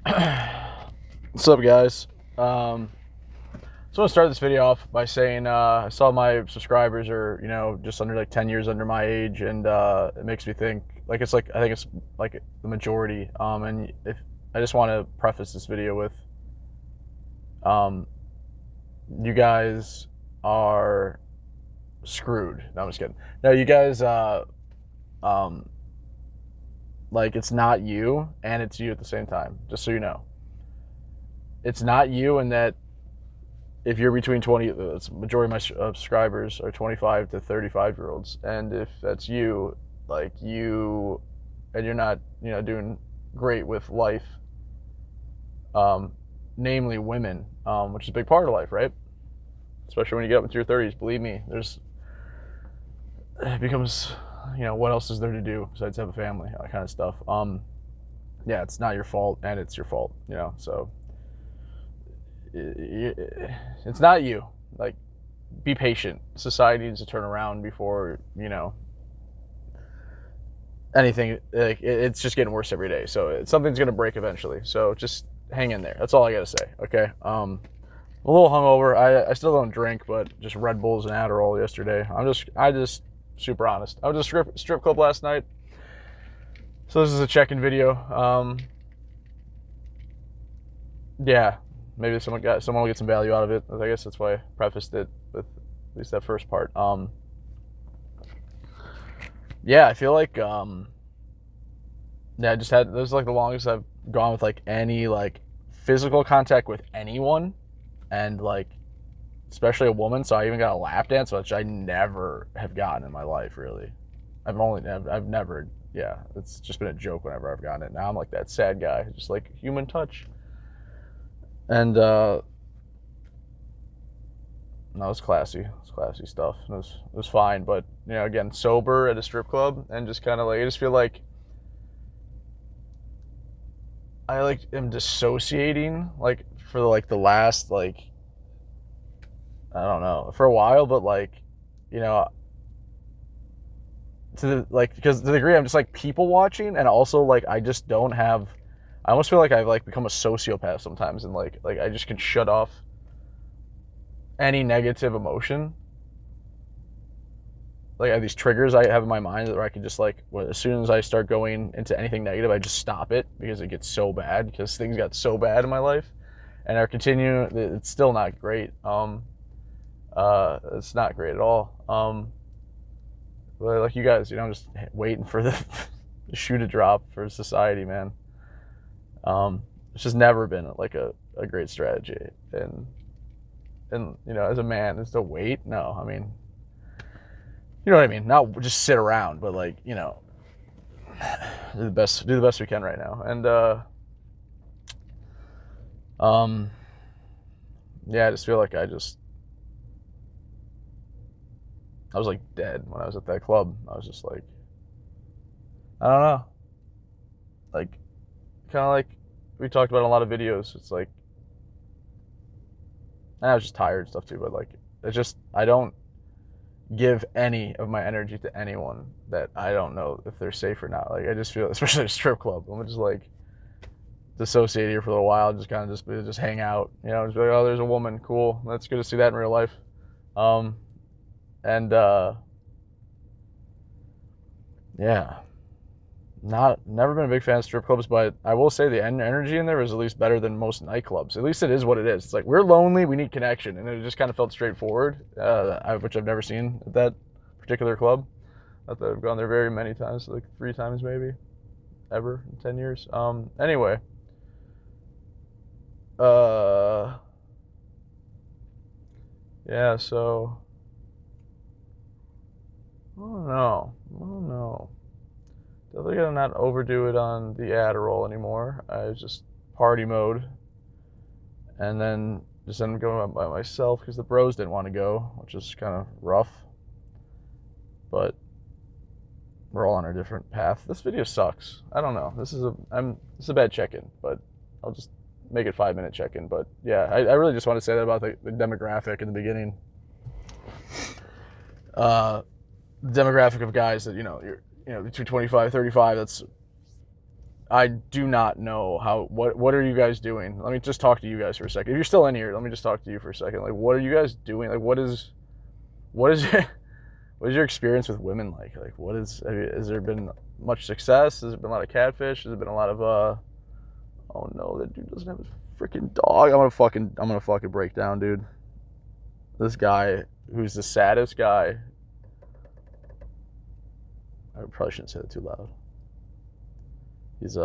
What's up, guys? So I want to start this video off by saying I saw my subscribers are, just under like 10 years under my age, and it makes me think I think it's like the majority. And if I just want to preface this video with, um, you guys are screwed. No, I'm just kidding. No, you guys, um, like it's not you, and it's you at the same time. Just so you know, it's not you, and that if you're between 20, the majority of my subscribers are 25 to 35-year-olds, and if that's you, like you, and you're not, doing great with life, um, namely women, which is a big part of life, right? Especially when you get up into your 30s. Believe me, it becomes, what else is there to do besides have a family, that kind of stuff. Yeah, it's not your fault, and it's your fault, so it's not you. Like, be patient. Society needs to turn around before, anything. Like, it's just getting worse every day. So something's gonna break eventually. So just hang in there. That's all I gotta say. Okay. A little hungover. I still don't drink, but just Red Bulls and Adderall yesterday. I just super honest. I was at a strip club last night. So this is a check-in video. Yeah, maybe someone will get some value out of it. I guess that's why I prefaced it with at least that first part. Yeah, I feel like yeah, I just had this is like the longest I've gone with like any like physical contact with anyone, and like especially a woman. So I even got a lap dance, which I never have gotten in my life. Really, I've never. Yeah, it's just been a joke whenever I've gotten it. Now I'm like that sad guy, just like human touch. And no, it was classy. It was classy stuff. It was fine, but again, sober at a strip club, and just kind of like I just feel like I like am dissociating like for like the last like I don't know for a while, but like you know to the like because to the degree I'm just like people watching, and also like I just don't have. I almost feel like I've like become a sociopath sometimes, and like I just can shut off any negative emotion. Like I have these triggers I have in my mind that I can just like as soon as I start going into anything negative, I just stop it because it gets so bad because things got so bad in my life, and are continuing. It's still not great. It's not great at all. But like you guys, I'm just waiting for the shoe to drop for society, man. It's just never been like a great strategy, and as a man, is to wait. No, I mean, you know what I mean. Not just sit around, but like do the best we can right now, and yeah, I just feel like I was like dead when I was at that club. I was just like, I don't know, like kind of like we talked about in a lot of videos. It's like I was just tired and stuff too, but like it's just I don't give any of my energy to anyone that I don't know if they're safe or not. Like I just feel, especially at a strip club, I'm just like dissociate here for a little while, just kind of just hang out, just be like, oh, there's a woman, cool, that's good to see that in real life. And yeah, never been a big fan of strip clubs, but I will say the energy in there is at least better than most nightclubs. At least it is what it is. It's like we're lonely, we need connection, and it just kind of felt straightforward, which I've never seen at that particular club. Not that I've gone there very many times, like 3 times maybe, ever in 10 years. Anyway, yeah. So I don't know. I don't know. Definitely gotta not overdo it on the Adderall anymore. I just party mode, and then just ended up going by myself because the bros didn't want to go, which is kind of rough. But we're all on a different path. This video sucks. I don't know. This is a bad check-in, but I'll just make it 5-minute check-in. But yeah, I really just want to say that about the demographic in the beginning. The demographic of guys that you're between 25 35. That's I do not know what are you guys doing? Let me just talk to you guys for a second. If you're still in here, let me just talk to you for a second. Like, what are you guys doing? Like, what is what is your experience with women like? Like, has there been much success? Has there been a lot of catfish? Has there been a lot of oh no, that dude doesn't have his freaking dog. I'm gonna fucking break down, dude. This guy who's the saddest guy. I probably shouldn't say that too loud. He's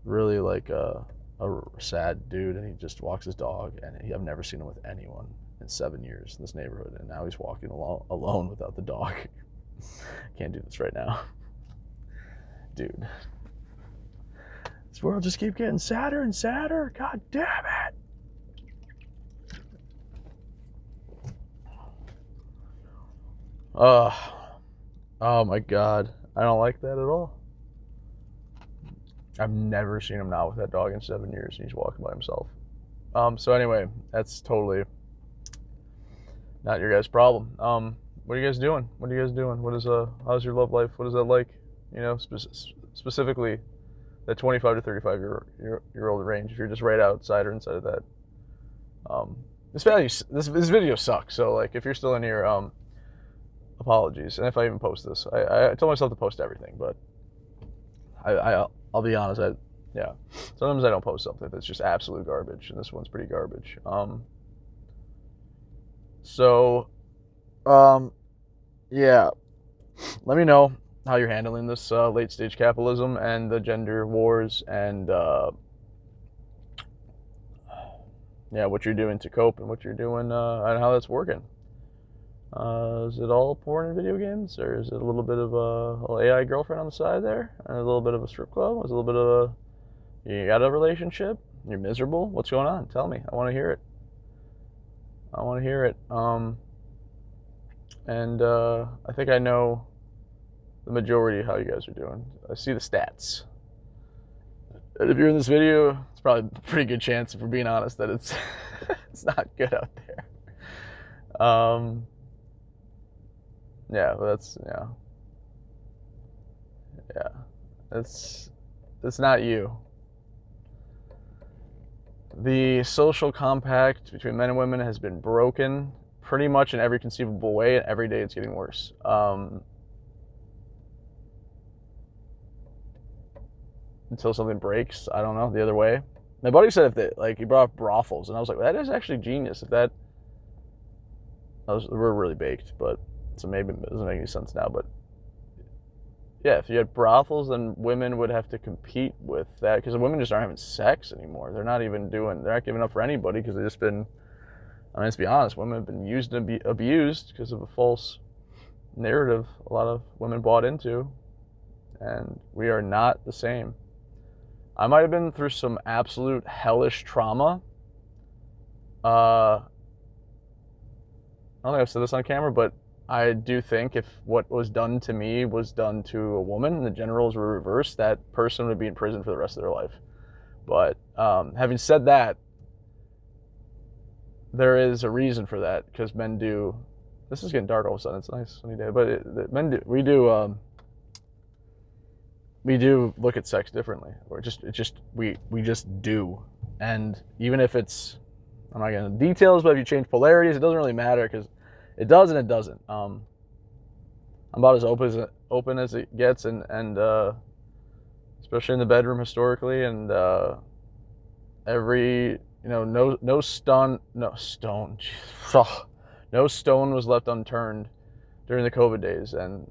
really like a sad dude, and he just walks his dog, and I've never seen him with anyone in 7 years in this neighborhood, and now he's walking alone without the dog. Can't do this right now, dude. This world just keeps getting sadder and sadder. God damn it. Oh my god, I don't like that at all. I've never seen him now with that dog in 7 years, and he's walking by himself. So anyway, that's totally not your guys' problem. What are you guys doing? What is how's your love life? What is that like? You know, specifically that 25 to 35 year old range. If you're just right outside or inside of that. This video sucks. So like, if you're still in here, apologies. And if I even post this, I told myself to post everything, but I'll be honest. Sometimes I don't post something that's just absolute garbage, and this one's pretty garbage. Yeah. Let me know how you're handling this late stage capitalism and the gender wars, and what you're doing to cope, and what you're doing and how that's working. Is it all porn and video games, or is it a little bit of a little AI girlfriend on the side there, and a little bit of a strip club? Is it a little bit of you got a relationship? You're miserable? What's going on? Tell me. I want to hear it. And I think I know the majority of how you guys are doing. I see the stats. And if you're in this video, it's probably a pretty good chance, if we're being honest, that it's it's not good out there. It's not you. The social compact between men and women has been broken pretty much in every conceivable way, and every day it's getting worse. Until something breaks, I don't know, the other way. My buddy said he brought up brothels, and I was like, well, that is actually genius. We're really baked, but so maybe it doesn't make any sense now, but yeah, if you had brothels, then women would have to compete with that, because the women just aren't having sex anymore. They're not giving up for anybody, because they've just been, let's be honest, women have been used and abused because of a false narrative a lot of women bought into, and we are not the same. I might have been through some absolute hellish trauma. I don't think I've said this on camera, but I do think if what was done to me was done to a woman and the gender roles were reversed, that person would be in prison for the rest of their life. But having said that, there is a reason for that, because men do. This is getting dark all of a sudden. It's a nice sunny day, but men do. We do look at sex differently, or we just do. And even if it's, I'm not getting into details, but if you change polarities, it doesn't really matter, because it does and it doesn't. I'm about as open as it gets, and especially in the bedroom historically, and no stone was left unturned during the COVID days, and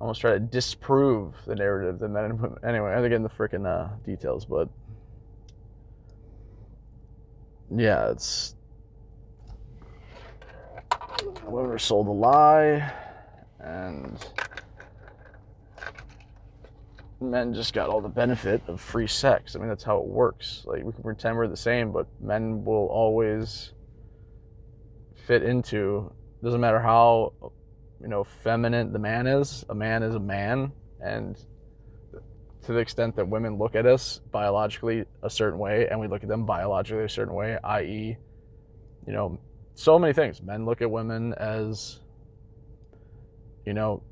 almost try to disprove the narrative that men and women. Anyway, I have to get in the freaking details, but yeah, it's women were sold a lie, and men just got all the benefit of free sex. I mean, that's how it works. Like, we can pretend we're the same, but men will always fit into, doesn't matter how feminine the man is. A man is a man, and to the extent that women look at us biologically a certain way, and we look at them biologically a certain way, i.e., so many things. Men look at women as,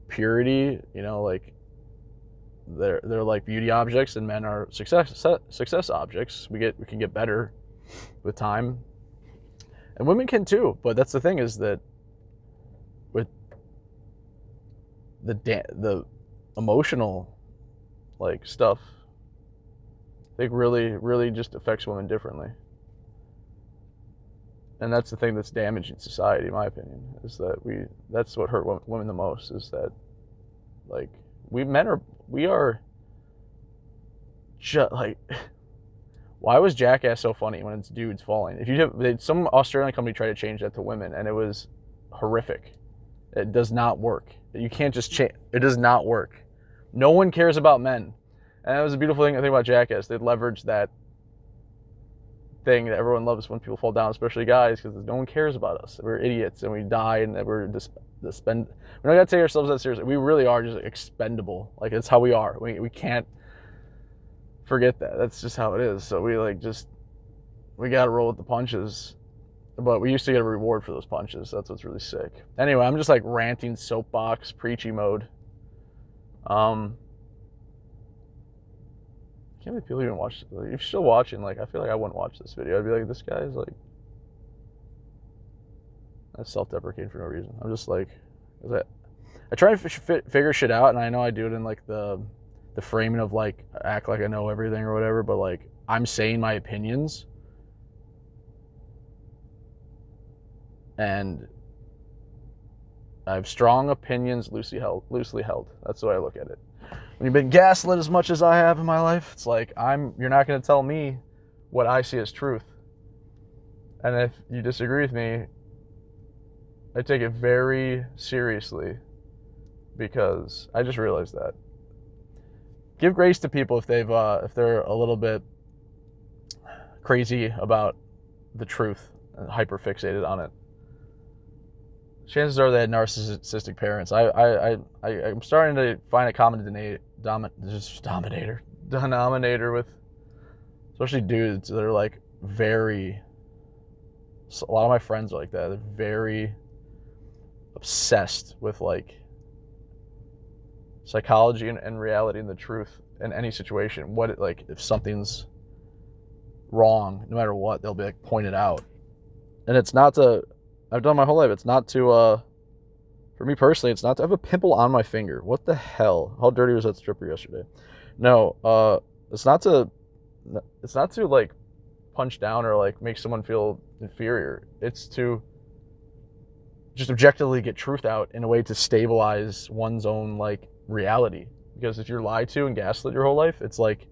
purity, like they're like beauty objects, and men are success objects. We can get better with time, and women can too. But that's the thing, is that with the emotional like stuff, I think really just affects women differently. And that's the thing that's damaging society, in my opinion, is that that's what hurt women the most, is that like we are just like, why was Jackass so funny when it's dudes falling? If you have some Australian company tried to change that to women, and it was horrific. It does not work. You can't just change. It does not work. No one cares about men. And that was a beautiful thing I think about Jackass. They leveraged that thing that everyone loves when people fall down, especially guys, because no one cares about us. We're idiots and we die, and we're just we're not gonna take ourselves that seriously. We really are just expendable. Like, it's how we are. We can't forget that. That's just how it is. So we gotta roll with the punches. But we used to get a reward for those punches. That's what's really sick. Anyway, I'm just like ranting, soapbox, preachy mode. I can't believe people even watch. Like, if you're still watching, like, I feel like I wouldn't watch this video. I'd be like, this guy's like, that's self-deprecating for no reason. I'm just like, I try and figure shit out, and I know I do it in like the framing of like act like I know everything or whatever. But like, I'm saying my opinions, and I have strong opinions, loosely held. That's the way I look at it. When you've been gaslit as much as I have in my life, it's like, you're not going to tell me what I see as truth. And if you disagree with me, I take it very seriously, because I just realized that. Give grace to people if they're a little bit crazy about the truth and hyper fixated on it. Chances are they had narcissistic parents. I'm starting to find a common denominator with especially dudes that are like a lot of my friends are like that. They're very obsessed with like psychology and reality and the truth in any situation. If something's wrong, no matter what, they'll be like pointed out. And it's not to, I've done my whole life, it's not to, for me personally, it's not to have a pimple on my finger. What the hell? How dirty was that stripper yesterday? No, it's not to like punch down or like make someone feel inferior. It's to just objectively get truth out in a way to stabilize one's own like reality. Because if you're lied to and gaslit your whole life, it's like,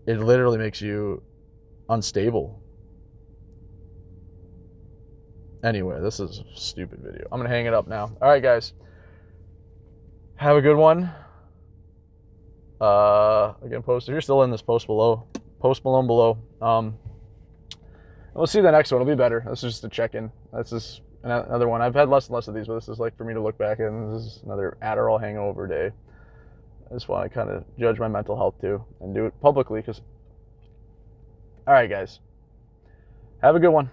it literally makes you unstable. Anyway, this is a stupid video. I'm gonna hang it up now. All right, guys, have a good one. Again, if you're still in this, post Malone below. We'll see the next one. It'll be better. This is just a check-in. This is another one. I've had less and less of these, but this is like for me to look back at. This is another Adderall hangover day. I just want to kind of judge my mental health too, and do it publicly. All right, guys, have a good one.